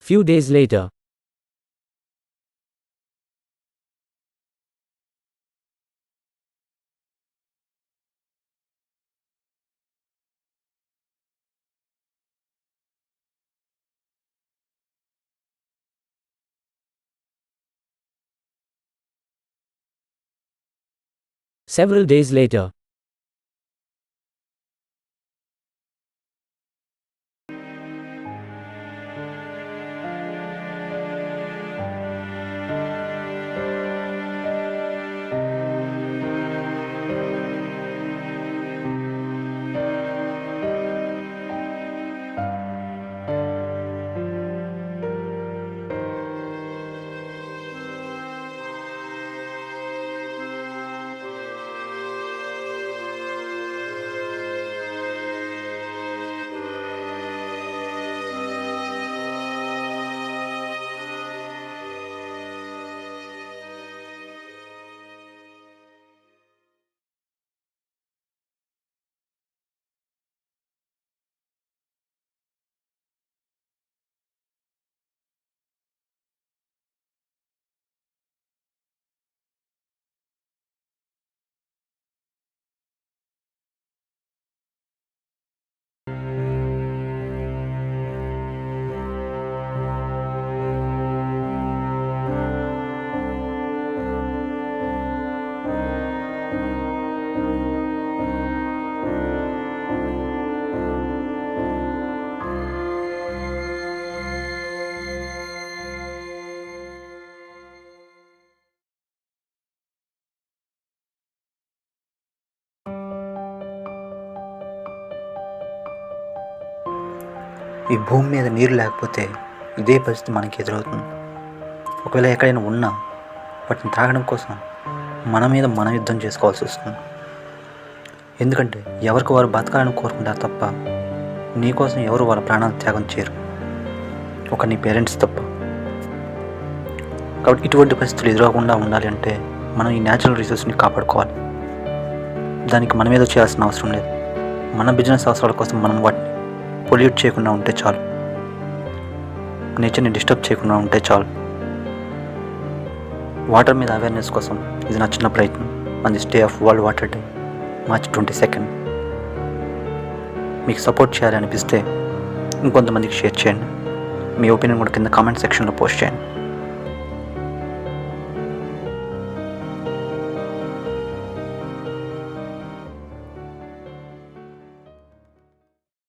Few days later. Several days later. ఈ భూమి మీద నీరు లేకపోతే ఇదే పరిస్థితి మనకి ఎదురవుతుంది. ఒకవేళ ఎక్కడైనా ఉన్నా వాటిని తాగడం కోసం మన మీద మనం యుద్ధం చేసుకోవాల్సి వస్తుంది. ఎందుకంటే ఎవరికి వారు బతకాలని కోరుకుంటారు తప్ప నీకోసం ఎవరు వాళ్ళ ప్రాణాలు త్యాగం చేయరు, ఒక నీ పేరెంట్స్ తప్ప. కాబట్టి ఇటువంటి పరిస్థితులు ఎదురవకుండా ఉండాలి అంటే మనం ఈ న్యాచురల్ రిసోర్స్ని కాపాడుకోవాలి. దానికి మన మీద చేయాల్సిన అవసరం లేదు. మన బిజినెస్ అవసరాల కోసం మనం వాటిని పొల్యూట్ చేయకుండా ఉంటే చాలు, నేచర్ని డిస్టర్బ్ చేయకుండా ఉంటే చాలు. వాటర్ మీద అవేర్నెస్ కోసం ఇది నా చిన్న ప్రయత్నం on the day of world water day, March 22. మీకు సపోర్ట్ చేయాలి అనిపిస్తే ఇంకొంతమందికి షేర్ చేయండి. మీ ఒపీనియన్ కూడా కింద కామెంట్ సెక్షన్లో పోస్ట్ చేయండి.